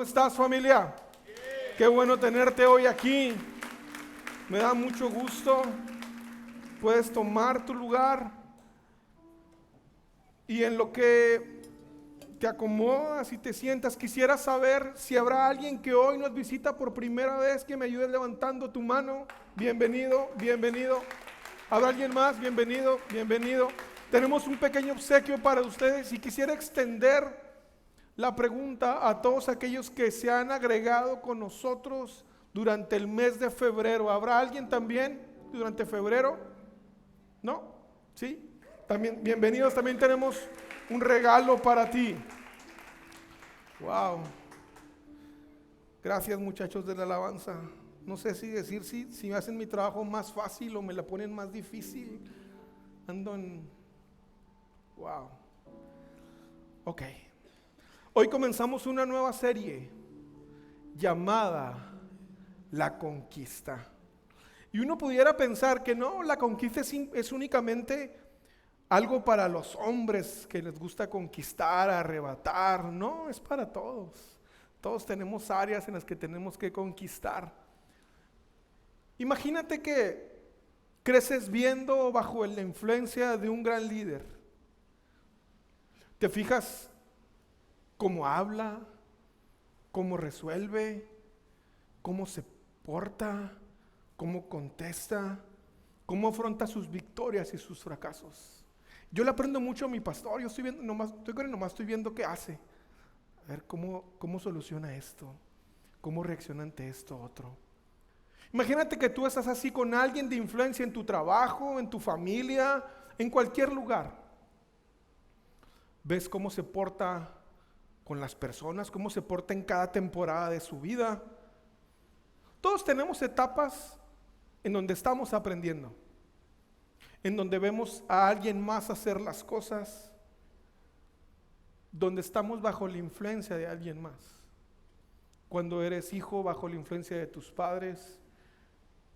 ¿Cómo estás, familia? Qué bueno tenerte hoy aquí. Me da mucho gusto. Puedes tomar tu lugar y en lo que te acomodas y te sientas, quisiera saber si habrá alguien que hoy nos visita por primera vez, que me ayude levantando tu mano. Bienvenido, bienvenido. ¿Habrá alguien más? Bienvenido, bienvenido. Tenemos un pequeño obsequio para ustedes y quisiera extender la pregunta a todos aquellos que se han agregado con nosotros durante el mes de febrero. ¿Habrá alguien también durante febrero? ¿No? ¿Sí? También, bienvenidos, también tenemos un regalo para ti. Wow. Gracias, muchachos de la alabanza. No sé si decir si me hacen mi trabajo más fácil o me la ponen más difícil. Ando en... Wow. Ok. Hoy comenzamos una nueva serie llamada La Conquista. Y uno pudiera pensar que no, la conquista es únicamente algo para los hombres que les gusta conquistar, arrebatar. No, es para todos. Todos tenemos áreas en las que tenemos que conquistar. Imagínate que creces viendo bajo la influencia de un gran líder. Te fijas cómo habla, cómo resuelve, cómo se porta, cómo contesta, cómo afronta sus victorias y sus fracasos. Yo le aprendo mucho a mi pastor. Yo estoy viendo, nomás estoy viendo qué hace. A ver cómo soluciona esto, cómo reacciona ante esto otro. Imagínate que tú estás así con alguien de influencia en tu trabajo, en tu familia, en cualquier lugar. Ves cómo se porta con las personas, cómo se porta en cada temporada de su vida. Todos tenemos etapas en donde estamos aprendiendo, en donde vemos a alguien más hacer las cosas, donde estamos bajo la influencia de alguien más. Cuando eres hijo, bajo la influencia de tus padres,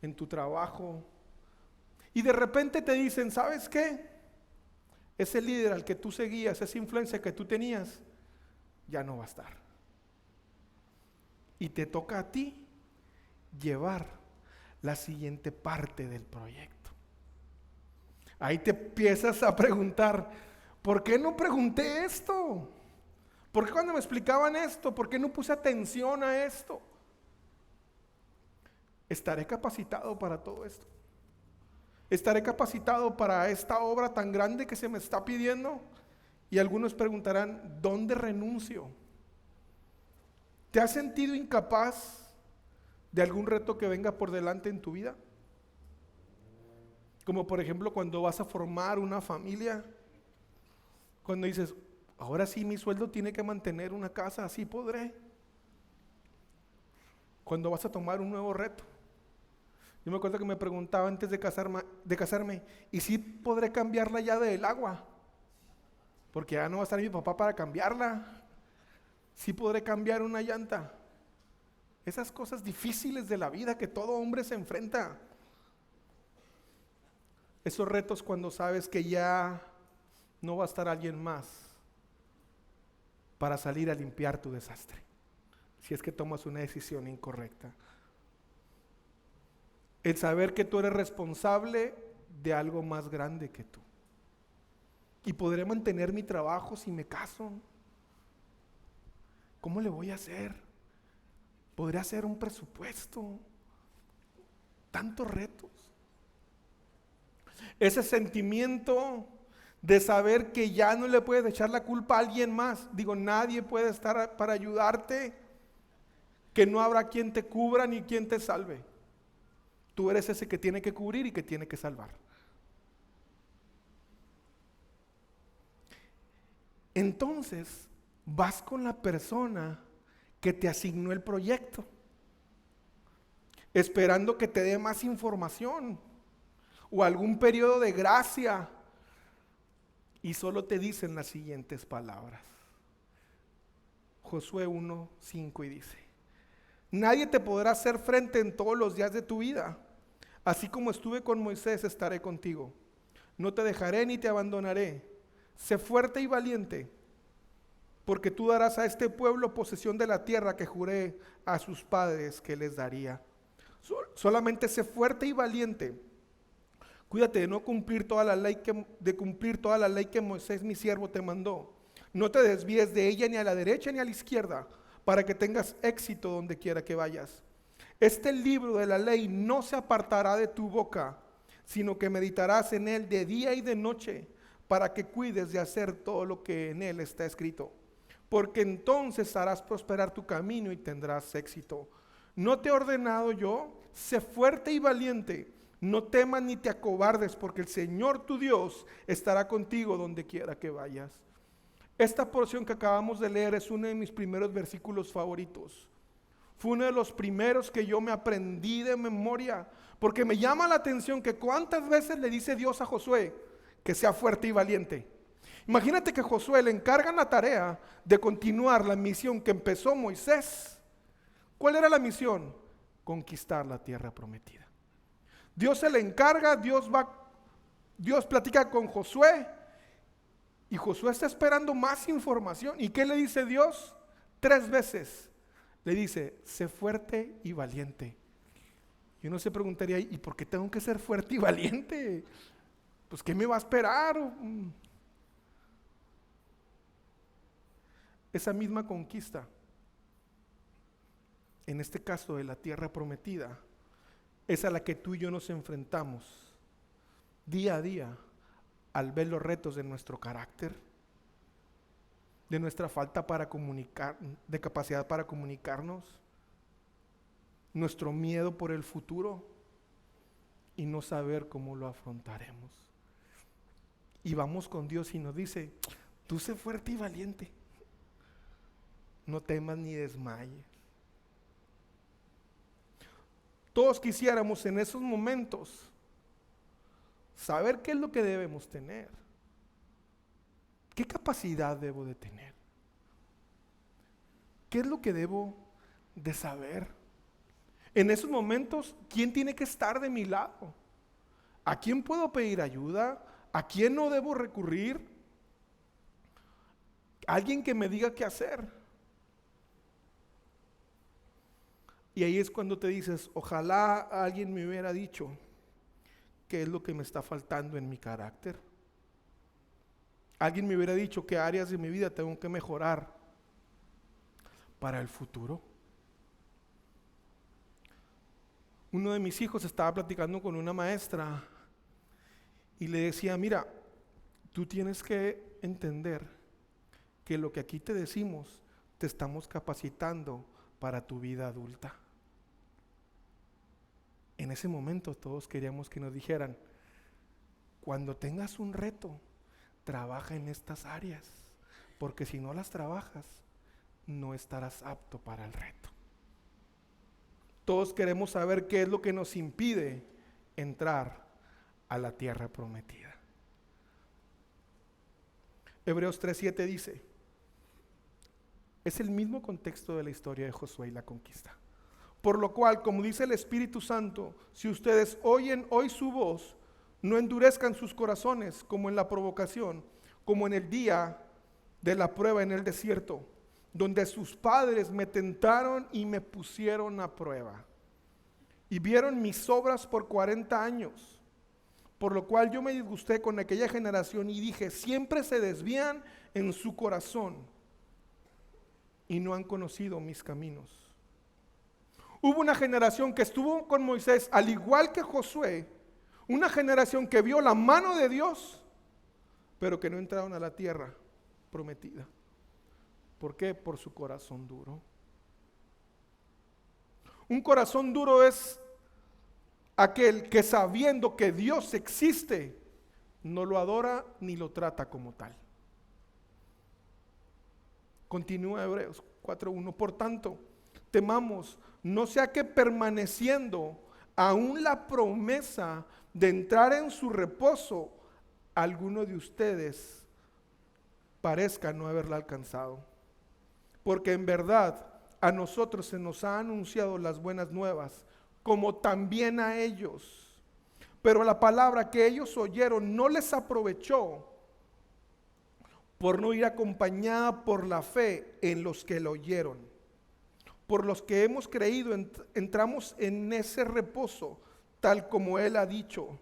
en tu trabajo, y de repente te dicen, ¿sabes qué? Ese líder al que tú seguías, esa influencia que tú tenías, ya no va a estar. Y te toca a ti llevar la siguiente parte del proyecto. Ahí te empiezas a preguntar, ¿por qué no pregunté esto? ¿Por qué cuando me explicaban esto? ¿Por qué no puse atención a esto? ¿Estaré capacitado para todo esto? ¿Estaré capacitado para esta obra tan grande que se me está pidiendo? Y algunos preguntarán, ¿dónde renuncio? ¿Te has sentido incapaz de algún reto que venga por delante en tu vida? Como por ejemplo cuando vas a formar una familia, cuando dices, ahora sí mi sueldo tiene que mantener una casa, así podré. Cuando vas a tomar un nuevo reto. Yo me acuerdo que me preguntaba antes de casarme, ¿y si podré cambiar la llave del agua? Porque ya no va a estar mi papá para cambiarla. ¿Sí podré cambiar una llanta? Esas cosas difíciles de la vida que todo hombre se enfrenta. Esos retos cuando sabes que ya no va a estar alguien más para salir a limpiar tu desastre, si es que tomas una decisión incorrecta. El saber que tú eres responsable de algo más grande que tú. ¿Y podré mantener mi trabajo si me caso? ¿Cómo le voy a hacer? ¿Podré hacer un presupuesto? Tantos retos. Ese sentimiento de saber que ya no le puedes echar la culpa a alguien más. Digo, nadie puede estar para ayudarte, que no habrá quien te cubra ni quien te salve. Tú eres ese que tiene que cubrir y que tiene que salvar. Entonces, vas con la persona que te asignó el proyecto, esperando que te dé más información o algún periodo de gracia, y solo te dicen las siguientes palabras. Josué 1:5 y dice, nadie te podrá hacer frente en todos los días de tu vida. Así como estuve con Moisés, estaré contigo. No te dejaré ni te abandonaré. Sé fuerte y valiente. porque tú darás a este pueblo posesión de la tierra que juré a sus padres que les daría. Solamente sé fuerte y valiente. Cuídate de no cumplir toda la ley que Moisés mi siervo te mandó. No te desvíes de ella ni a la derecha ni a la izquierda, para que tengas éxito donde quiera que vayas. Este libro de la ley no se apartará de tu boca, sino que meditarás en él de día y de noche, para que cuides de hacer todo lo que en él está escrito. Porque entonces harás prosperar tu camino y tendrás éxito. ¿No te he ordenado yo? Sé fuerte y valiente. No temas ni te acobardes, porque el Señor tu Dios estará contigo donde quiera que vayas. Esta porción que acabamos de leer es uno de mis primeros versículos favoritos. Fue uno de los primeros que yo me aprendí de memoria, porque me llama la atención que cuántas veces le dice Dios a Josué que sea fuerte y valiente. Imagínate que Josué le encargan la tarea de continuar la misión que empezó Moisés. ¿Cuál era la misión? Conquistar la tierra prometida. Dios se le encarga, Dios platica con Josué y Josué está esperando más información. ¿Y qué le dice Dios? 3 veces le dice, sé fuerte y valiente. Y uno se preguntaría, ¿y por qué tengo que ser fuerte y valiente? Pues ¿qué me va a esperar? Esa misma conquista, en este caso de la tierra prometida, es a la que tú y yo nos enfrentamos día a día al ver los retos de nuestro carácter, de nuestra falta de capacidad para comunicarnos, nuestro miedo por el futuro y no saber cómo lo afrontaremos. Y vamos con Dios y nos dice, tú sé fuerte y valiente, no temas ni desmayes. Todos quisiéramos en esos momentos saber qué es lo que debemos tener. ¿Qué capacidad debo de tener? ¿Qué es lo que debo de saber? En esos momentos, ¿quién tiene que estar de mi lado? ¿A quién puedo pedir ayuda? ¿A quién no debo recurrir? Alguien que me diga qué hacer. Y ahí es cuando te dices, ojalá alguien me hubiera dicho qué es lo que me está faltando en mi carácter. Alguien me hubiera dicho qué áreas de mi vida tengo que mejorar para el futuro. Uno de mis hijos estaba platicando con una maestra y le decía, mira, tú tienes que entender que lo que aquí te decimos, te estamos capacitando para tu vida adulta. En ese momento todos queríamos que nos dijeran, cuando tengas un reto, trabaja en estas áreas, porque si no las trabajas, no estarás apto para el reto. Todos queremos saber qué es lo que nos impide entrar a la tierra prometida. Hebreos 3:7 dice, es el mismo contexto de la historia de Josué y la conquista. Por lo cual, como dice el Espíritu Santo, si ustedes oyen hoy su voz, no endurezcan sus corazones como en la provocación, como en el día de la prueba en el desierto, donde sus padres me tentaron y me pusieron a prueba, y vieron mis obras por 40 años. Por lo cual yo me disgusté con aquella generación y dije, siempre se desvían en su corazón y no han conocido mis caminos. Hubo una generación que estuvo con Moisés, al igual que Josué, una generación que vio la mano de Dios, pero que no entraron a la tierra prometida. ¿Por qué? Por su corazón duro. Un corazón duro es aquel que sabiendo que Dios existe, no lo adora ni lo trata como tal. Continúa Hebreos 4:1. Por tanto, temamos, no sea que permaneciendo aún la promesa de entrar en su reposo, alguno de ustedes parezca no haberla alcanzado. Porque en verdad a nosotros se nos ha anunciado las buenas nuevas, como también a ellos. Pero la palabra que ellos oyeron no les aprovechó, por no ir acompañada por la fe en los que lo oyeron. Por los que hemos creído, entramos en ese reposo, tal como Él ha dicho.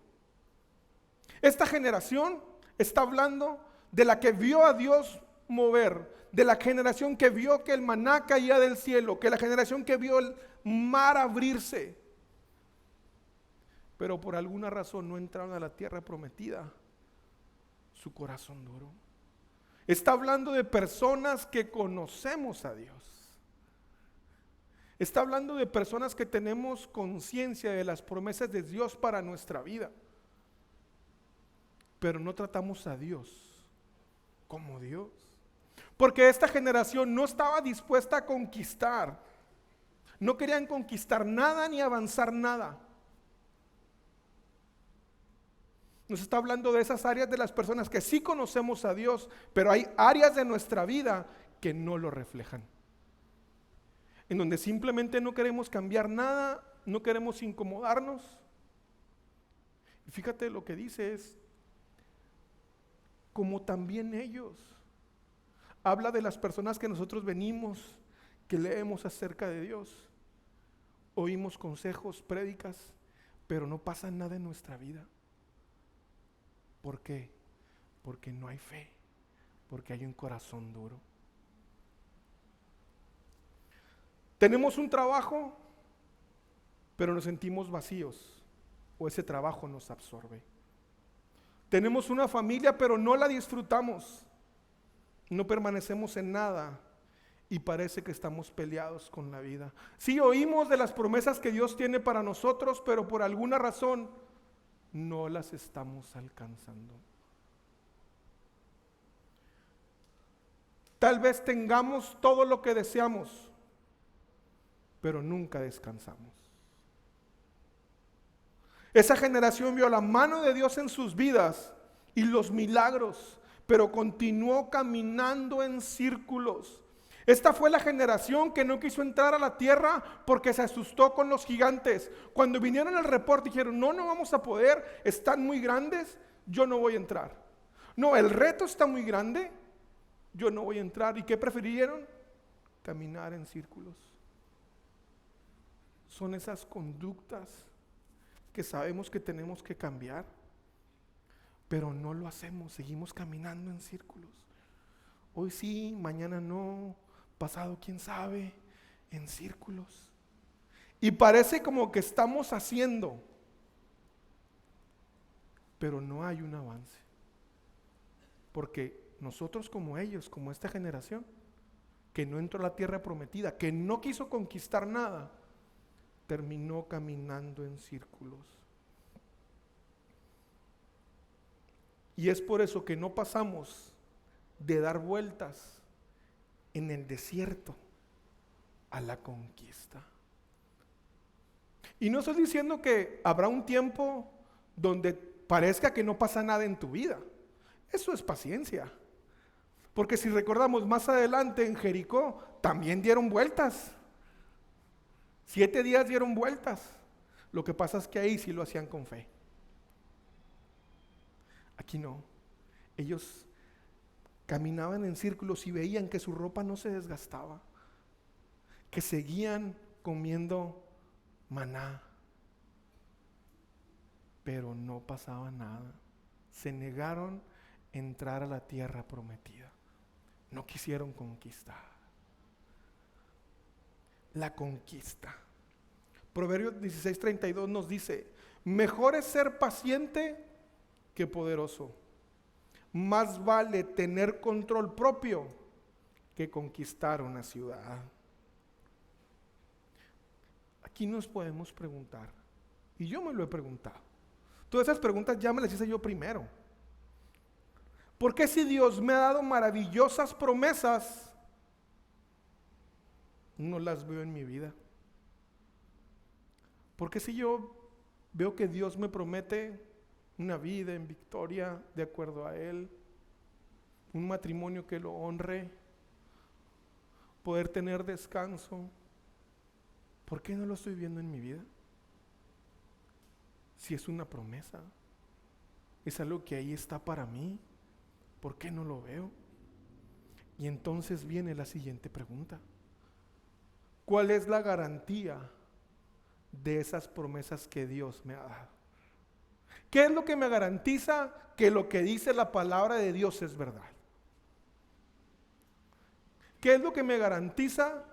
Esta generación está hablando de la que vio a Dios mover, de la generación que vio que el maná caía del cielo, que la generación que vio el mar abrirse. Pero por alguna razón no entraron a la tierra prometida. Su corazón duro. Está hablando de personas que conocemos a Dios. Está hablando de personas que tenemos conciencia de las promesas de Dios para nuestra vida. Pero no tratamos a Dios como Dios. Porque esta generación no estaba dispuesta a conquistar. No querían conquistar nada ni avanzar nada. Nos está hablando de esas áreas de las personas que sí conocemos a Dios, pero hay áreas de nuestra vida que no lo reflejan. En donde simplemente no queremos cambiar nada, no queremos incomodarnos. Y fíjate lo que dice es, como también ellos. Habla de las personas que nosotros venimos, que leemos acerca de Dios. Oímos consejos, prédicas, pero no pasa nada en nuestra vida. ¿Por qué? Porque no hay fe, porque hay un corazón duro. Tenemos un trabajo, pero nos sentimos vacíos, o ese trabajo nos absorbe. Tenemos una familia, pero no la disfrutamos. No permanecemos en nada y parece que estamos peleados con la vida. Sí oímos de las promesas que Dios tiene para nosotros, pero por alguna razón no las estamos alcanzando. Tal vez tengamos todo lo que deseamos, pero nunca descansamos. Esa generación vio la mano de Dios en sus vidas y los milagros, pero continuó caminando en círculos. Esta fue la generación que no quiso entrar a la tierra porque se asustó con los gigantes. Cuando vinieron al reporte dijeron, no vamos a poder, están muy grandes, yo no voy a entrar. No, el reto está muy grande, yo no voy a entrar. ¿Y qué prefirieron? Caminar en círculos. Son esas conductas que sabemos que tenemos que cambiar, pero no lo hacemos, seguimos caminando en círculos. Hoy sí, mañana no, pasado quién sabe, en círculos. Y parece como que estamos haciendo, pero no hay un avance. Porque nosotros como ellos, como esta generación, que no entró a la tierra prometida, que no quiso conquistar nada, terminó caminando en círculos. Y es por eso que no pasamos de dar vueltas en el desierto a la conquista. Y no estoy diciendo que habrá un tiempo donde parezca que no pasa nada en tu vida. Eso es paciencia. Porque si recordamos más adelante en Jericó, también dieron vueltas. 7 días dieron vueltas. Lo que pasa es que ahí sí lo hacían con fe. Aquí no. Ellos caminaban en círculos y veían que su ropa no se desgastaba, que seguían comiendo maná, pero no pasaba nada. Se negaron a entrar a la tierra prometida. No quisieron conquistar. La conquista. Proverbios 16:32 nos dice, mejor es ser paciente que poderoso. Más vale tener control propio que conquistar una ciudad. Aquí nos podemos preguntar, y yo me lo he preguntado. Todas esas preguntas ya me las hice yo primero. ¿Por qué si Dios me ha dado maravillosas promesas, no las veo en mi vida? ¿Por qué si yo veo que Dios me promete una vida en victoria de acuerdo a Él, un matrimonio que lo honre, poder tener descanso? ¿Por qué no lo estoy viendo en mi vida? Si es una promesa, es algo que ahí está para mí, ¿por qué no lo veo? Y entonces viene la siguiente pregunta. ¿Cuál es la garantía de esas promesas que Dios me ha dado? ¿Qué es lo que me garantiza que lo que dice la palabra de Dios es verdad? ¿Qué es lo que me garantiza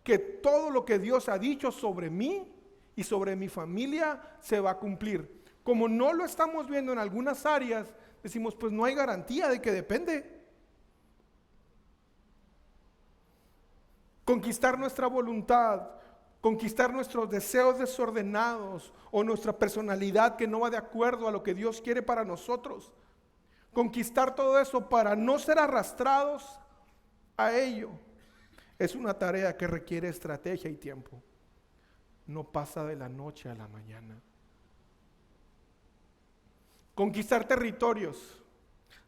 que todo lo que Dios ha dicho sobre mí y sobre mi familia se va a cumplir? Como no lo estamos viendo en algunas áreas, decimos, pues no hay garantía, de que depende. Conquistar nuestra voluntad, conquistar nuestros deseos desordenados o nuestra personalidad que no va de acuerdo a lo que Dios quiere para nosotros. Conquistar todo eso para no ser arrastrados a ello es una tarea que requiere estrategia y tiempo. No pasa de la noche a la mañana. Conquistar territorios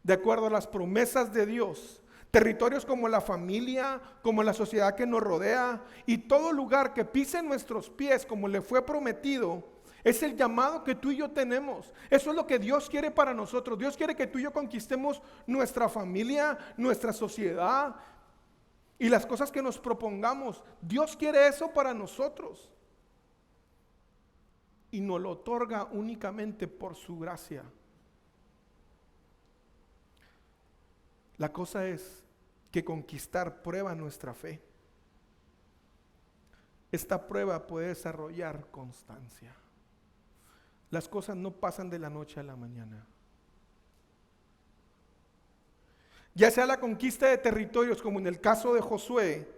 de acuerdo a las promesas de Dios. Territorios como la familia, como la sociedad que nos rodea y todo lugar que pise nuestros pies como le fue prometido, es el llamado que tú y yo tenemos. Eso es lo que Dios quiere para nosotros. Dios quiere que tú y yo conquistemos nuestra familia, nuestra sociedad y las cosas que nos propongamos. Dios quiere eso para nosotros y nos lo otorga únicamente por su gracia. La cosa es que conquistar prueba nuestra fe. Esta prueba puede desarrollar constancia. Las cosas no pasan de la noche a la mañana. Ya sea la conquista de territorios como en el caso de Josué,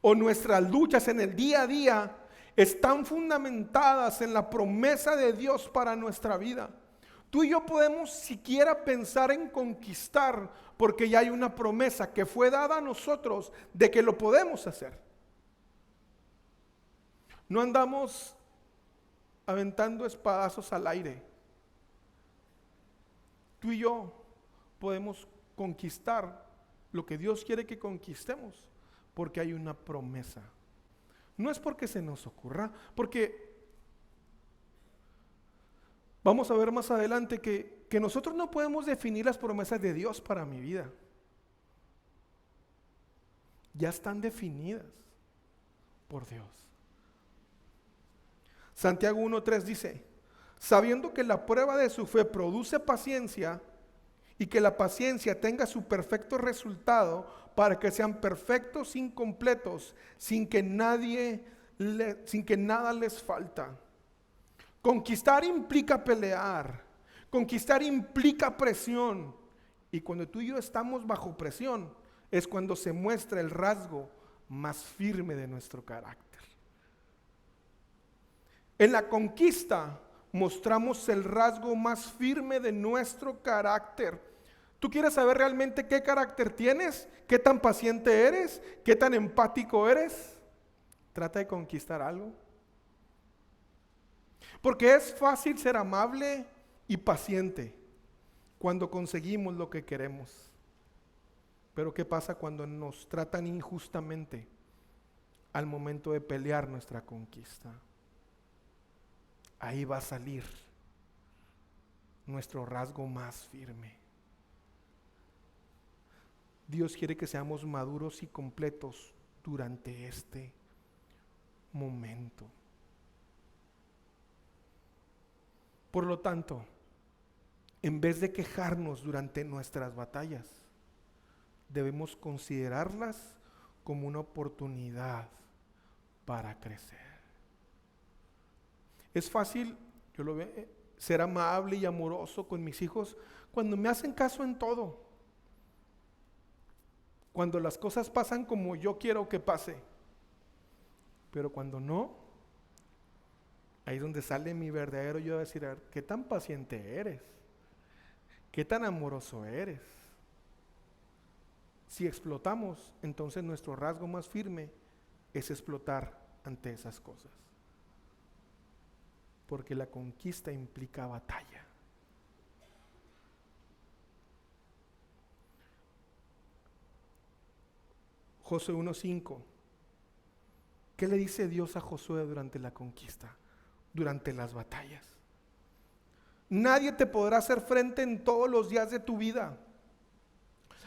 o nuestras luchas en el día a día, están fundamentadas en la promesa de Dios para nuestra vida. Tú y yo podemos siquiera pensar en conquistar porque ya hay una promesa que fue dada a nosotros de que lo podemos hacer. No andamos aventando espadazos al aire. Tú y yo podemos conquistar lo que Dios quiere que conquistemos porque hay una promesa. No es porque se nos ocurra, porque vamos a ver más adelante que nosotros no podemos definir las promesas de Dios para mi vida. Ya están definidas por Dios. Santiago 1:3 dice, sabiendo que la prueba de su fe produce paciencia y que la paciencia tenga su perfecto resultado para que sean perfectos, incompletos, sin que nada les falta. Conquistar implica pelear. Conquistar implica presión. Y cuando tú y yo estamos bajo presión, es cuando se muestra el rasgo más firme de nuestro carácter. En la conquista mostramos el rasgo más firme de nuestro carácter. ¿Tú quieres saber realmente qué carácter tienes? ¿Qué tan paciente eres? ¿Qué tan empático eres? Trata de conquistar algo. Porque es fácil ser amable y paciente cuando conseguimos lo que queremos. Pero ¿qué pasa cuando nos tratan injustamente al momento de pelear nuestra conquista? Ahí va a salir nuestro rasgo más firme. Dios quiere que seamos maduros y completos durante este momento. Por lo tanto, en vez de quejarnos durante nuestras batallas, debemos considerarlas como una oportunidad para crecer. Es fácil, yo lo veo, ser amable y amoroso con mis hijos cuando me hacen caso en todo. Cuando las cosas pasan como yo quiero que pase. Pero cuando no, ahí es donde sale mi verdadero yo a decir, a ver, ¿qué tan paciente eres? ¿Qué tan amoroso eres? Si explotamos, entonces nuestro rasgo más firme es explotar ante esas cosas. Porque la conquista implica batalla. Josué 1:5. ¿Qué le dice Dios a Josué durante la conquista? Durante las batallas. Nadie te podrá hacer frente en todos los días de tu vida.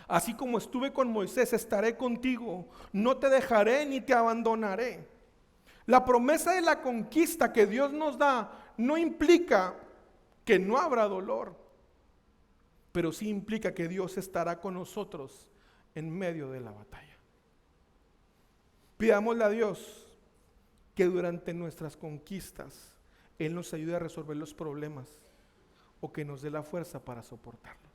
Así como estuve con Moisés, estaré contigo. No te dejaré ni te abandonaré. La promesa de la conquista que Dios nos da no implica que no habrá dolor, pero sí implica que Dios estará con nosotros en medio de la batalla. Pidámosle a Dios que durante nuestras conquistas Él nos ayude a resolver los problemas o que nos dé la fuerza para soportarlos.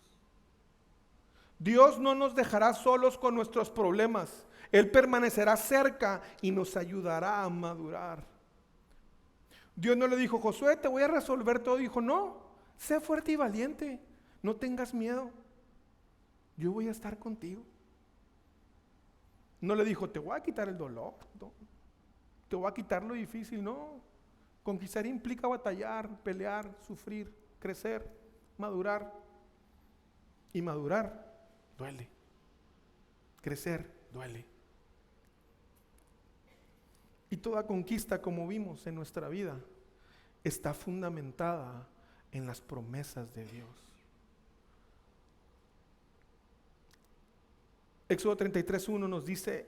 Dios no nos dejará solos con nuestros problemas. Él permanecerá cerca y nos ayudará a madurar. Dios no le dijo: Josué, te voy a resolver todo. Dijo: no, sé fuerte y valiente, no tengas miedo, yo voy a estar contigo. No le dijo: te voy a quitar el dolor, no, te voy a quitar lo difícil. No, conquistar implica batallar, pelear, sufrir, crecer, madurar. Y madurar duele, crecer duele. Y toda conquista, como vimos en nuestra vida, está fundamentada en las promesas de Dios. Éxodo 33:1 nos dice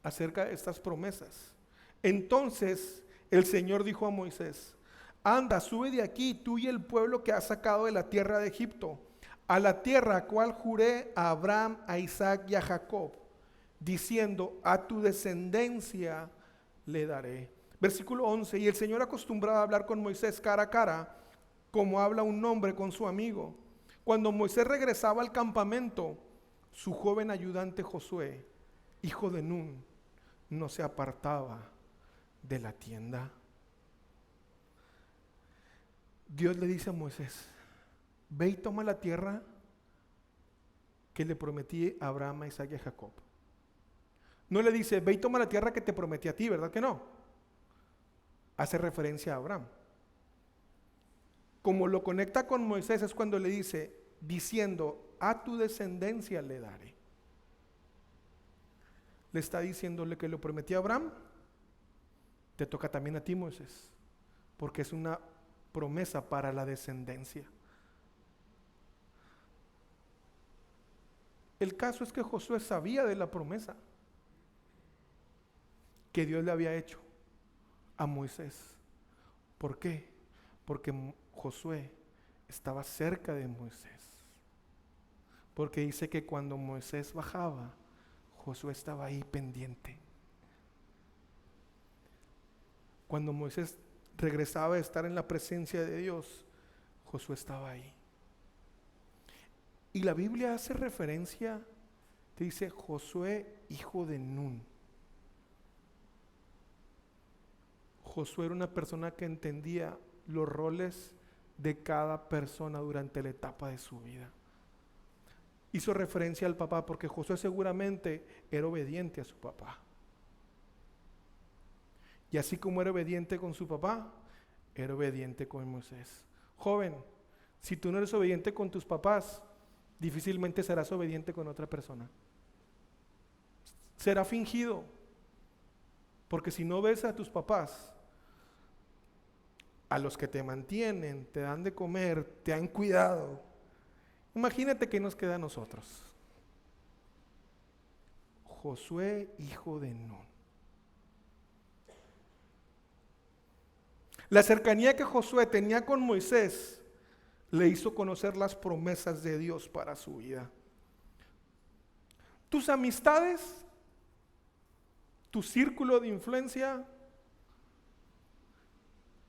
acerca de estas promesas: entonces el Señor dijo a Moisés: anda, sube de aquí, tú y el pueblo que has sacado de la tierra de Egipto, a la tierra a cual juré a Abraham, a Isaac y a Jacob, diciendo: a tu descendencia le daré. Versículo 11: y el Señor acostumbraba a hablar con Moisés cara a cara, como habla un hombre con su amigo. Cuando Moisés regresaba al campamento, su joven ayudante Josué, hijo de Nun, no se apartaba de la tienda. Dios le dice a Moisés: ve y toma la tierra que le prometí a Abraham, a Isaac y a Jacob. No le dice: ve y toma la tierra que te prometí a ti, ¿verdad que no? Hace referencia a Abraham. Como lo conecta con Moisés es cuando le dice, diciendo: a tu descendencia le daré. Le está diciéndole que lo prometí a Abraham, te toca también a ti, Moisés, porque es una promesa para la descendencia. El caso es que Josué sabía de la promesa que Dios le había hecho a Moisés. ¿Por qué? Porque Josué estaba cerca de Moisés. Porque dice que cuando Moisés bajaba, Josué estaba ahí pendiente. Cuando Moisés regresaba a estar en la presencia de Dios, Josué estaba ahí. Y la Biblia hace referencia, te dice Josué, hijo de Nun. Josué era una persona que entendía los roles de cada persona durante la etapa de su vida. Hizo referencia al papá porque Josué seguramente era obediente a su papá. Y así como era obediente con su papá, era obediente con Moisés. Joven, si tú no eres obediente con tus papás, difícilmente serás obediente con otra persona. Será fingido. Porque si no ves a tus papás, a los que te mantienen, te dan de comer, te han cuidado, imagínate qué nos queda a nosotros. Josué, hijo de Nun. La cercanía que Josué tenía con Moisés le hizo conocer las promesas de Dios para su vida. Tus amistades, tu círculo de influencia,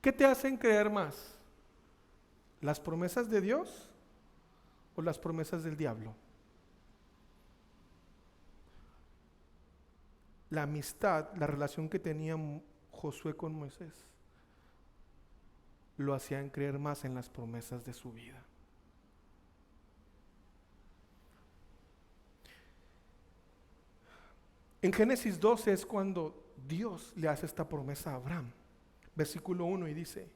¿qué te hacen creer más? ¿Las promesas de Dios o las promesas del diablo? La amistad, la relación que tenía Josué con Moisés, lo hacían creer más en las promesas de su vida. En Génesis 12 es cuando Dios le hace esta promesa a Abraham. Versículo 1 y dice: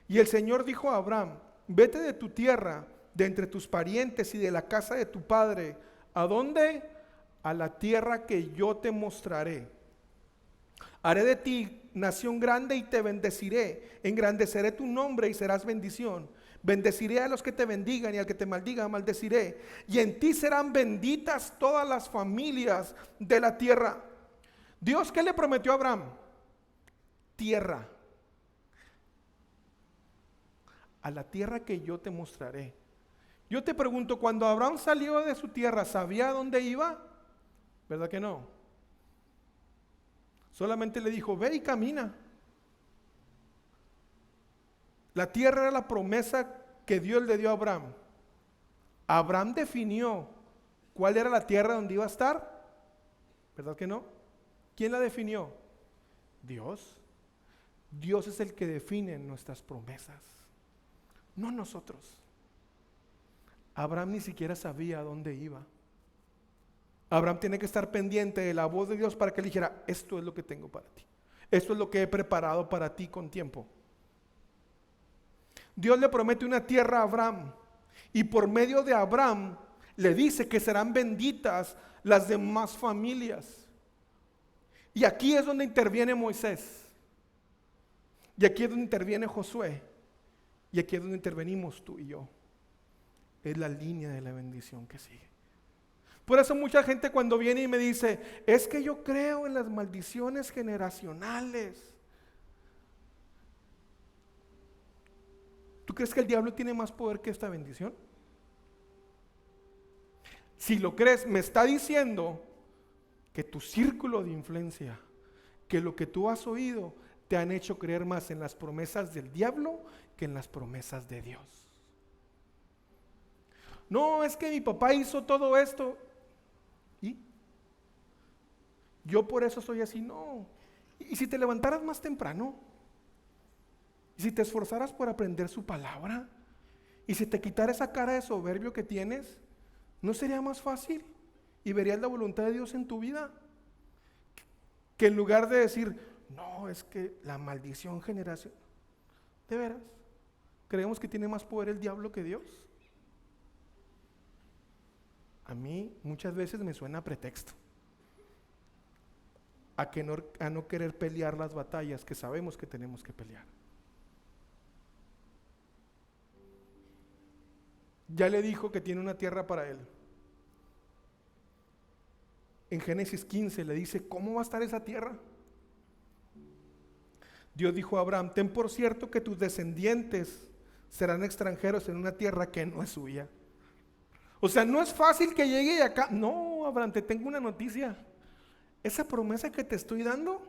y el Señor dijo a Abraham: vete de tu tierra, de entre tus parientes y de la casa de tu padre. ¿A dónde? A la tierra que yo te mostraré. Haré de ti nación grande y te bendeciré. Engrandeceré tu nombre y serás bendición. Bendeciré a los que te bendigan y al que te maldiga maldeciré. Y en ti serán benditas todas las familias de la tierra. Dios, ¿qué le prometió a Abraham? Tierra. A la tierra que yo te mostraré. Yo te pregunto, cuando Abraham salió de su tierra, ¿sabía dónde iba? ¿Verdad que no? Solamente le dijo, ve y camina. La tierra era la promesa que Dios le dio a Abraham. Abraham definió cuál era la tierra donde iba a estar. ¿Verdad que no? ¿Quién la definió? Dios. Dios es el que define nuestras promesas, no nosotros. Abraham ni siquiera sabía a dónde iba. Abraham tiene que estar pendiente de la voz de Dios para que le dijera, esto es lo que tengo para ti. Esto es lo que he preparado para ti con tiempo. Dios le promete una tierra a Abraham y por medio de Abraham le dice que serán benditas las demás familias. Y aquí es donde interviene Moisés. Y aquí es donde interviene Josué. Y aquí es donde intervenimos tú y yo. Es la línea de la bendición que sigue. Por eso mucha gente cuando viene y me dice, es que yo creo en las maldiciones generacionales. ¿Tú crees que el diablo tiene más poder que esta bendición? Si lo crees, me está diciendo que tu círculo de influencia, que lo que tú has oído, te han hecho creer más en las promesas del diablo que en las promesas de Dios. No, es que mi papá hizo todo esto. ¿Y? Yo por eso soy así, no. ¿Y si te levantaras más temprano? ¿Y si te esforzaras por aprender su palabra? ¿Y si te quitara esa cara de soberbio que tienes? ¿No sería más fácil? ¿Y verías la voluntad de Dios en tu vida? Que en lugar de decir, no, es que la maldición generacional. ¿De veras? ¿Creemos que tiene más poder el diablo que Dios? A mí muchas veces me suena a pretexto. A no querer pelear las batallas que sabemos que tenemos que pelear. Ya le dijo que tiene una tierra para él. En Génesis 15 le dice, ¿cómo va a estar esa tierra? Dios dijo a Abraham, ten por cierto que tus descendientes serán extranjeros en una tierra que no es suya. O sea, no es fácil que llegue acá. No, Abraham, te tengo una noticia. Esa promesa que te estoy dando,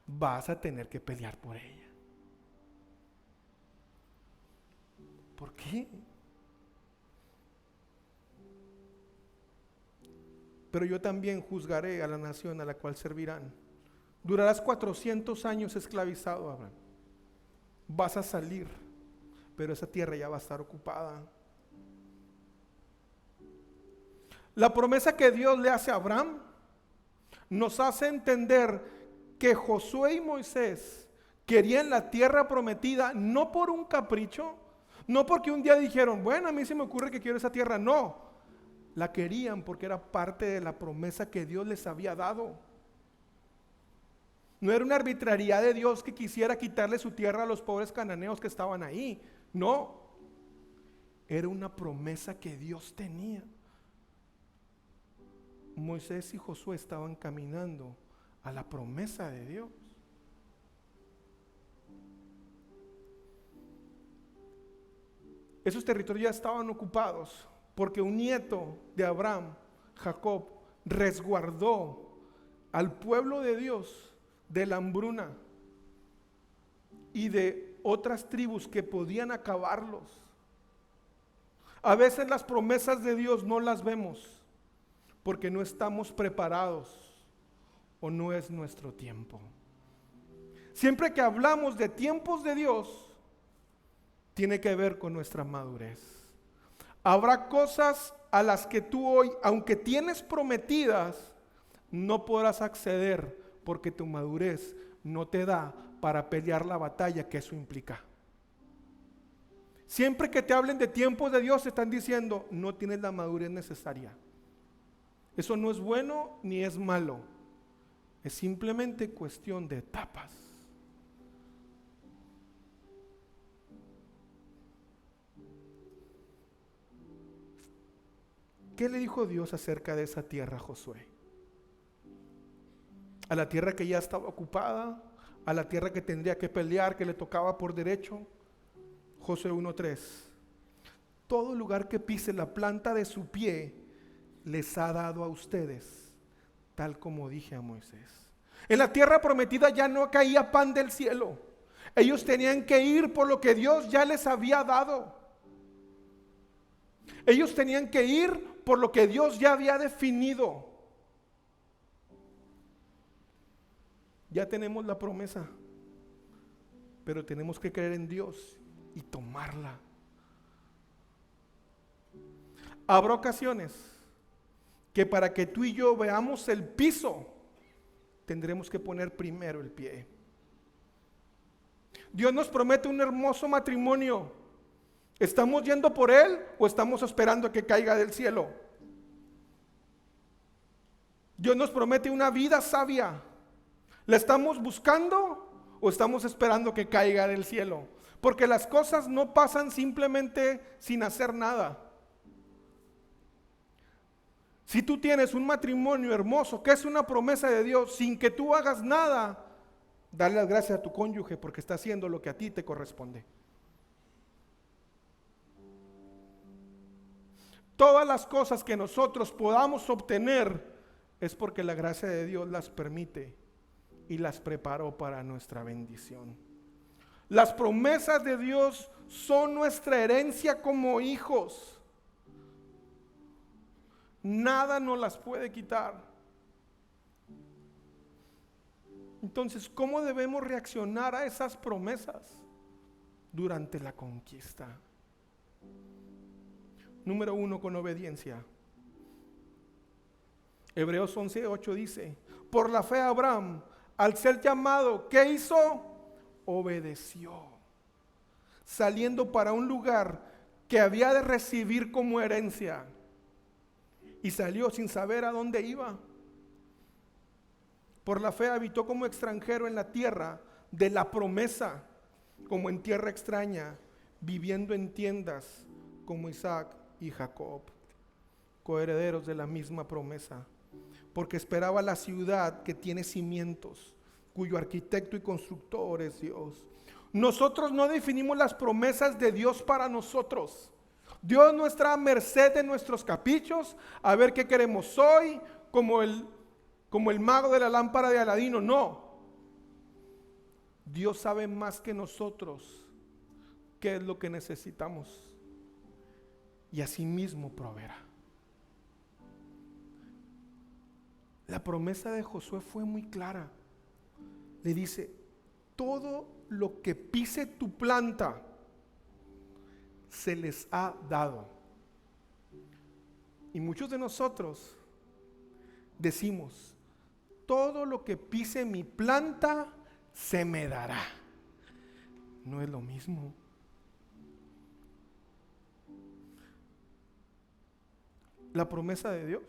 vas a tener que pelear por ella. ¿Por qué? Pero yo también juzgaré a la nación a la cual servirán. Durarás 400 años esclavizado, Abraham. Vas a salir, pero esa tierra ya va a estar ocupada. La promesa que Dios le hace a Abraham nos hace entender que Josué y Moisés querían la tierra prometida no por un capricho, no porque un día dijeron, bueno, a mí se me ocurre que quiero esa tierra, no. La querían porque era parte de la promesa que Dios les había dado. No era una arbitrariedad de Dios que quisiera quitarle su tierra a los pobres cananeos que estaban ahí. No. Era una promesa que Dios tenía. Moisés y Josué estaban caminando a la promesa de Dios. Esos territorios ya estaban ocupados porque un nieto de Abraham, Jacob, resguardó al pueblo de Dios de la hambruna y de otras tribus que podían acabarlos. A veces las promesas de Dios no las vemos porque no estamos preparados o no es nuestro tiempo. Siempre que hablamos de tiempos de Dios, tiene que ver con nuestra madurez. Habrá cosas a las que tú hoy, aunque tienes prometidas, no podrás acceder porque tu madurez no te da para pelear la batalla que eso implica. Siempre que te hablen de tiempos de Dios, te están diciendo, no tienes la madurez necesaria. Eso no es bueno ni es malo. Es simplemente cuestión de etapas. ¿Qué le dijo Dios acerca de esa tierra a Josué? A la tierra que ya estaba ocupada, a la tierra que tendría que pelear, que le tocaba por derecho. Josué 1:3. Todo lugar que pise la planta de su pie les ha dado a ustedes, tal como dije a Moisés. En la tierra prometida ya no caía pan del cielo. Ellos tenían que ir por lo que Dios ya les había dado. Ellos tenían que ir por lo que Dios ya había definido. Ya tenemos la promesa, pero tenemos que creer en Dios y tomarla. Habrá ocasiones que para que tú y yo veamos el piso, tendremos que poner primero el pie. Dios nos promete un hermoso matrimonio. ¿Estamos yendo por él o estamos esperando a que caiga del cielo? Dios nos promete una vida sabia. ¿La estamos buscando o estamos esperando que caiga del cielo? Porque las cosas no pasan simplemente sin hacer nada. Si tú tienes un matrimonio hermoso, que es una promesa de Dios, sin que tú hagas nada, dale las gracias a tu cónyuge porque está haciendo lo que a ti te corresponde. Todas las cosas que nosotros podamos obtener es porque la gracia de Dios las permite y las preparó para nuestra bendición. Las promesas de Dios son nuestra herencia como hijos. Nada nos las puede quitar. Entonces, ¿cómo debemos reaccionar a esas promesas durante la conquista? Número 1, con obediencia. Hebreos 11:8 dice: por la fe Abraham, al ser llamado, ¿qué hizo? Obedeció, saliendo para un lugar que había de recibir como herencia, y salió sin saber a dónde iba. Por la fe habitó como extranjero en la tierra de la promesa, como en tierra extraña, viviendo en tiendas como Isaac y Jacob, coherederos de la misma promesa, porque esperaba la ciudad que tiene cimientos, cuyo arquitecto y constructor es Dios. Nosotros no definimos las promesas de Dios para nosotros. Dios no está a merced de nuestros caprichos, a ver qué queremos hoy, como el mago de la lámpara de Aladino. No. Dios sabe más que nosotros qué es lo que necesitamos, y asimismo proveerá. La promesa de Josué fue muy clara. Le dice: todo lo que pise tu planta se les ha dado. Y muchos de nosotros decimos: todo lo que pise mi planta se me dará. No es lo mismo. La promesa de Dios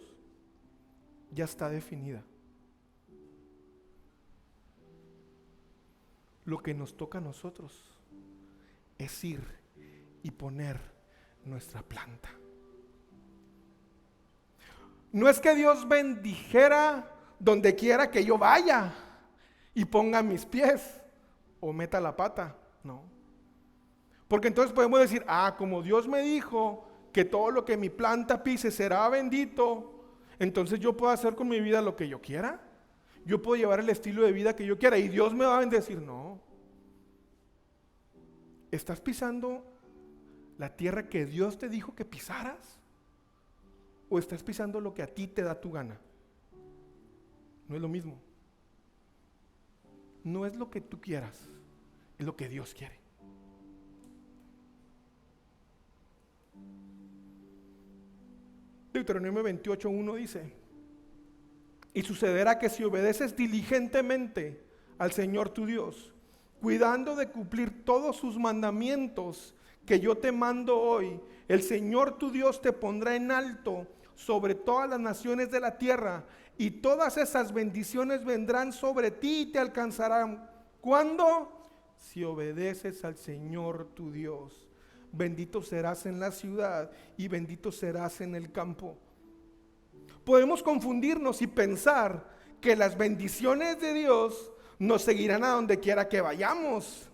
ya está definida. Lo que nos toca a nosotros es ir y poner nuestra planta. No es que Dios bendijera donde quiera que yo vaya y ponga mis pies o meta la pata. No. Porque entonces podemos decir: como Dios me dijo que todo lo que mi planta pise será bendito, entonces yo puedo hacer con mi vida lo que yo quiera. Yo puedo llevar el estilo de vida que yo quiera y Dios me va a bendecir. No. ¿Estás pisando la tierra que Dios te dijo que pisaras? ¿O estás pisando lo que a ti te da tu gana? No es lo mismo. No es lo que tú quieras, es lo que Dios quiere. Deuteronomio 28:1 dice: y sucederá que si obedeces diligentemente al Señor tu Dios, cuidando de cumplir todos sus mandamientos que yo te mando hoy, el Señor tu Dios te pondrá en alto sobre todas las naciones de la tierra, y todas esas bendiciones vendrán sobre ti y te alcanzarán. ¿Cuándo? Si obedeces al Señor tu Dios. Bendito serás en la ciudad y bendito serás en el campo. podemos confundirnos y pensar que las bendiciones de Dios nos seguirán a donde quiera que vayamos.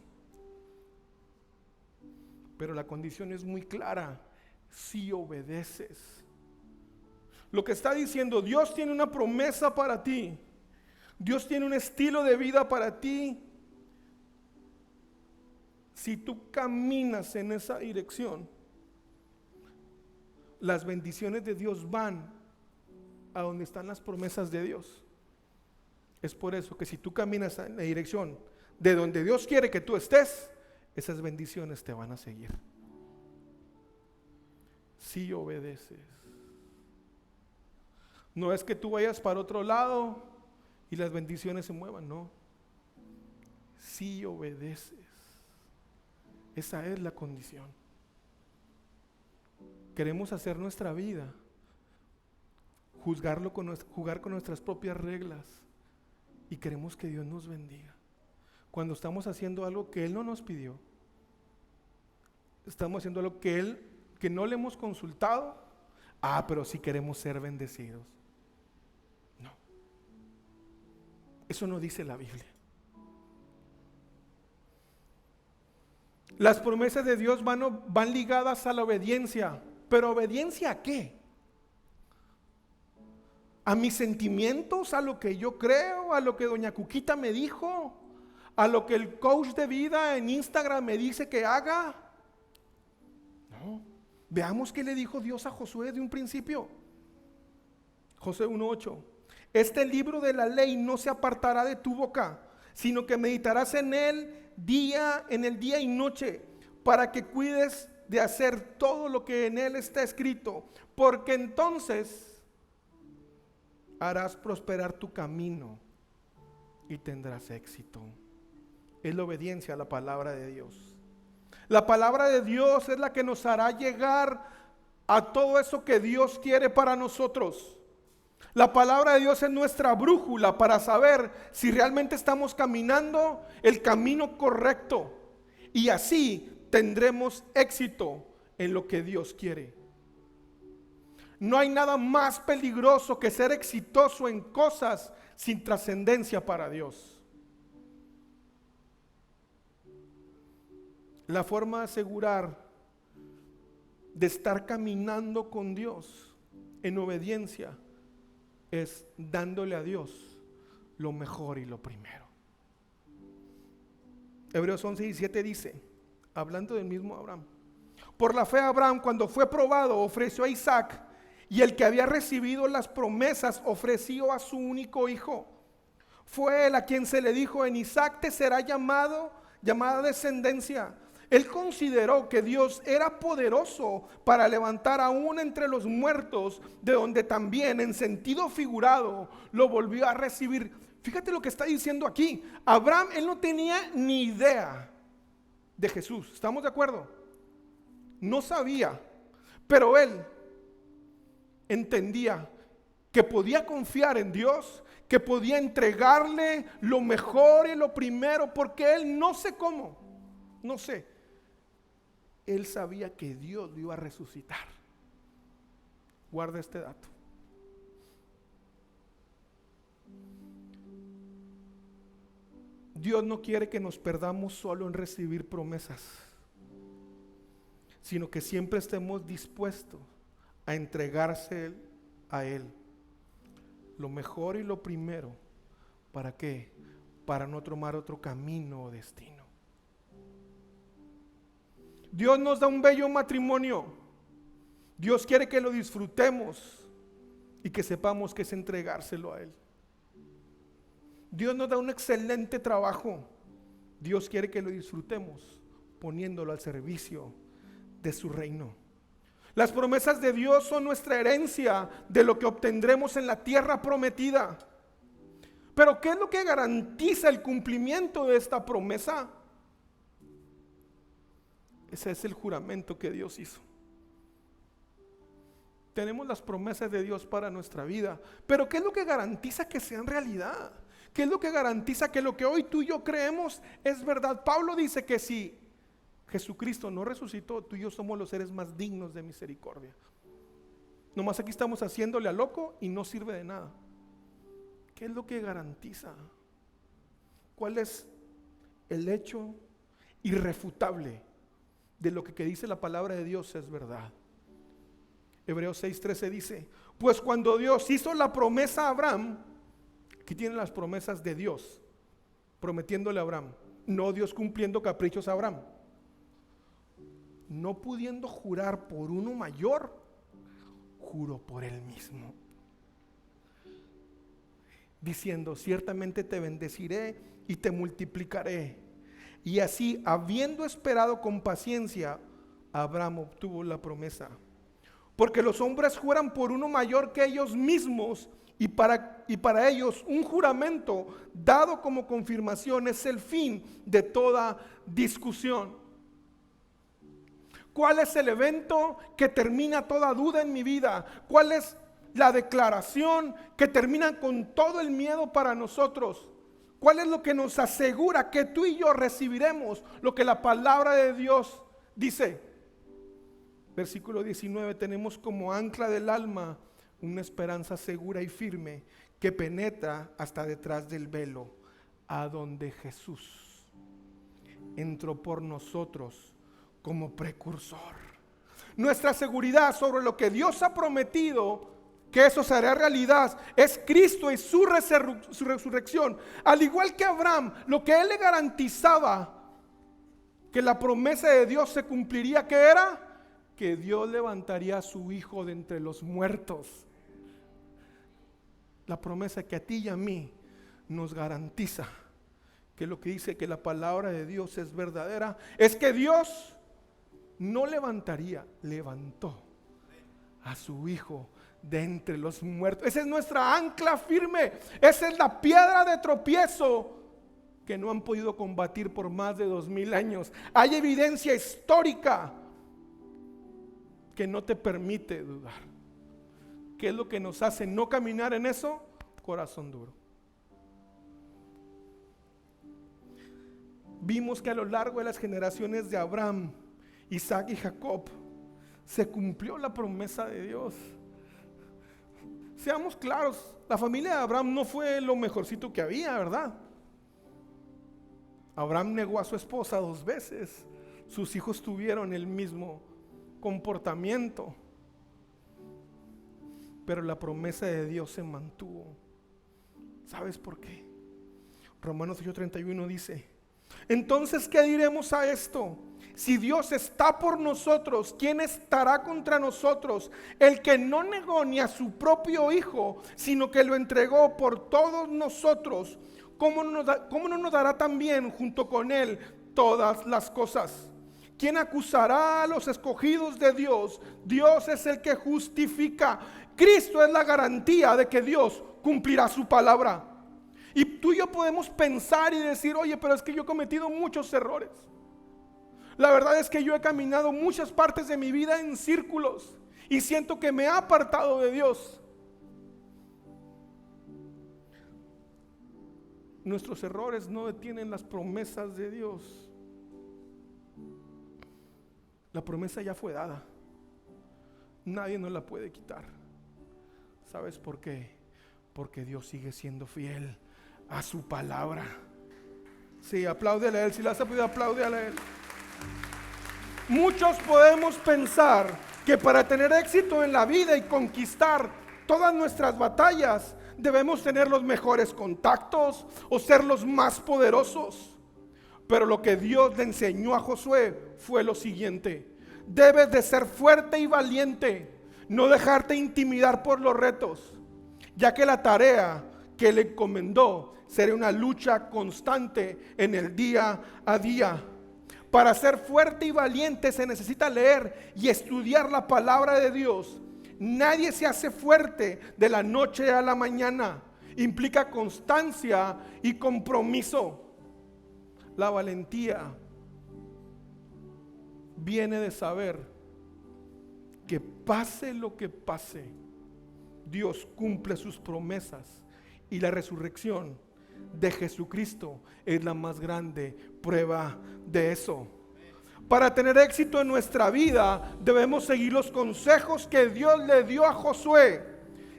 Pero la condición es muy clara: si obedeces. Lo que está diciendo, Dios tiene una promesa para ti. Dios tiene un estilo de vida para ti. Si tú caminas en esa dirección, las bendiciones de Dios van a donde están las promesas de Dios. Es por eso que si tú caminas en la dirección de donde Dios quiere que tú estés, esas bendiciones te van a seguir. Si obedeces. No es que tú vayas para otro lado y las bendiciones se muevan, no. Si obedeces. Esa es la condición. Queremos hacer nuestra vida, jugar con nuestras propias reglas, y queremos que Dios nos bendiga. Cuando estamos haciendo algo que Él no nos pidió, estamos haciendo algo que no le hemos consultado, pero sí queremos ser bendecidos. No, eso no dice la Biblia. Las promesas de Dios van ligadas a la obediencia. ¿Pero obediencia a qué? ¿A mis sentimientos? ¿A lo que yo creo? ¿A lo que doña Cuquita me dijo? ¿A lo que el coach de vida en Instagram me dice que haga? No. Veamos qué le dijo Dios a Josué de un principio. Josué 1:8. Este libro de la ley no se apartará de tu boca, sino que meditarás en él en el día y noche, para que cuides de hacer todo lo que en él está escrito, porque entonces harás prosperar tu camino y tendrás éxito. Es la obediencia a la palabra de Dios. La palabra de Dios es la que nos hará llegar a todo eso que Dios quiere para nosotros. La palabra de Dios es nuestra brújula para saber si realmente estamos caminando el camino correcto, y así tendremos éxito en lo que Dios quiere. No hay nada más peligroso que ser exitoso en cosas sin trascendencia para Dios. La forma de asegurar de estar caminando con Dios en obediencia es dándole a Dios lo mejor y lo primero. Hebreos 11:17 dice, hablando del mismo Abraham: por la fe Abraham, cuando fue probado, ofreció a Isaac, y el que había recibido las promesas ofreció a su único hijo. Fue él a quien se le dijo: en Isaac te será llamada descendencia. Él consideró que Dios era poderoso para levantar aún entre los muertos, de donde también en sentido figurado lo volvió a recibir. Fíjate lo que está diciendo aquí. Abraham, él no tenía ni idea de Jesús, ¿estamos de acuerdo? No sabía, pero él entendía que podía confiar en Dios, que podía entregarle lo mejor y lo primero, porque él no sé cómo, no sé, él sabía que Dios lo iba a resucitar. Guarda este dato. Dios no quiere que nos perdamos solo en recibir promesas, sino que siempre estemos dispuestos a entregarse a Él lo mejor y lo primero. ¿Para qué? Para no tomar otro camino o destino. Dios nos da un bello matrimonio. Dios quiere que lo disfrutemos y que sepamos que es entregárselo a Él. Dios nos da un excelente trabajo. Dios quiere que lo disfrutemos poniéndolo al servicio de su reino. Las promesas de Dios son nuestra herencia de lo que obtendremos en la tierra prometida. Pero ¿qué es lo que garantiza el cumplimiento de esta promesa? Ese es el juramento que Dios hizo. Tenemos las promesas de Dios para nuestra vida, pero ¿qué es lo que garantiza que sean realidad? ¿Qué es lo que garantiza que lo que hoy tú y yo creemos es verdad? Pablo dice que si Jesucristo no resucitó, tú y yo somos los seres más dignos de misericordia. Nomás aquí estamos haciéndole a loco y no sirve de nada. ¿Qué es lo que garantiza? ¿Cuál es el hecho irrefutable de lo que dice la palabra de Dios es verdad? Hebreos 6:13 dice: pues cuando Dios hizo la promesa a Abraham, aquí tienen las promesas de Dios prometiéndole a Abraham, no Dios cumpliendo caprichos a Abraham. No pudiendo jurar por uno mayor, juró por él mismo, diciendo: ciertamente te bendeciré y te multiplicaré. Y así, habiendo esperado con paciencia, Abraham obtuvo la promesa. Porque los hombres juran por uno mayor que ellos mismos, y para ellos un juramento dado como confirmación es el fin de toda discusión. ¿Cuál es el evento que termina toda duda en mi vida? ¿Cuál es la declaración que termina con todo el miedo para nosotros? ¿Cuál es lo que nos asegura que tú y yo recibiremos lo que la palabra de Dios dice? Versículo 19: tenemos como ancla del alma una esperanza segura y firme que penetra hasta detrás del velo, a donde Jesús entró por nosotros como precursor. Nuestra seguridad sobre lo que Dios ha prometido que eso se hará realidad es Cristo y su resurrección. Al igual que Abraham, lo que él le garantizaba que la promesa de Dios se cumpliría, ¿qué era? Que Dios levantaría a su hijo de entre los muertos. La promesa que a ti y a mí nos garantiza que lo que dice que la palabra de Dios es verdadera, es que Dios no levantaría, levantó a su hijo de entre los muertos. Esa es nuestra ancla firme. Esa es la piedra de tropiezo que no han podido combatir por más de 2000 años. Hay evidencia histórica que no te permite dudar. ¿Qué es lo que nos hace no caminar en eso? Corazón duro. Vimos que a lo largo de las generaciones de Abraham, Isaac y Jacob se cumplió la promesa de Dios. Seamos claros, la familia de Abraham no fue lo mejorcito que había, ¿verdad? Abraham negó a su esposa 2 veces. Sus hijos tuvieron el mismo comportamiento, pero la promesa de Dios se mantuvo. ¿Sabes por qué? Romanos 8:31 dice: entonces, ¿qué diremos a esto? Si Dios está por nosotros, ¿quién estará contra nosotros? El que no negó ni a su propio hijo, sino que lo entregó por todos nosotros, ¿cómo no nos dará también junto con él todas las cosas? ¿Quién acusará a los escogidos de Dios? Dios es el que justifica. Cristo es la garantía de que Dios cumplirá su palabra. Y tú y yo podemos pensar y decir: oye, pero es que yo he cometido muchos errores. La verdad es que yo he caminado muchas partes de mi vida en círculos y siento que me he apartado de Dios. Nuestros errores no detienen las promesas de Dios. La promesa ya fue dada. Nadie nos la puede quitar. ¿Sabes por qué? Porque Dios sigue siendo fiel a su palabra. Sí, apláudele a Él. Si le has podido, apláudele a Él. Muchos podemos pensar que para tener éxito en la vida y conquistar todas nuestras batallas, debemos tener los mejores contactos o ser los más poderosos. Pero lo que Dios le enseñó a Josué fue lo siguiente: debes de ser fuerte y valiente, no dejarte intimidar por los retos, ya que la tarea que le encomendó será una lucha constante en el día a día. Para ser fuerte y valiente se necesita leer y estudiar la palabra de Dios. Nadie se hace fuerte de la noche a la mañana. Implica constancia y compromiso. La valentía viene de saber que pase lo que pase, Dios cumple sus promesas, y la resurrección de Jesucristo es la más grande prueba de eso. Para tener éxito en nuestra vida, debemos seguir los consejos que Dios le dio a Josué,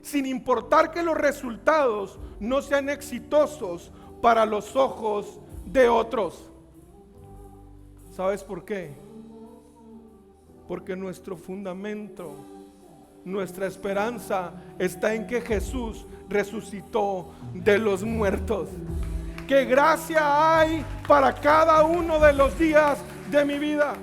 sin importar que los resultados no sean exitosos para los ojos de otros. ¿Sabes por qué? Porque nuestro fundamento, nuestra esperanza está en que Jesús resucitó de los muertos. ¿Qué gracia hay para cada uno de los días de mi vida?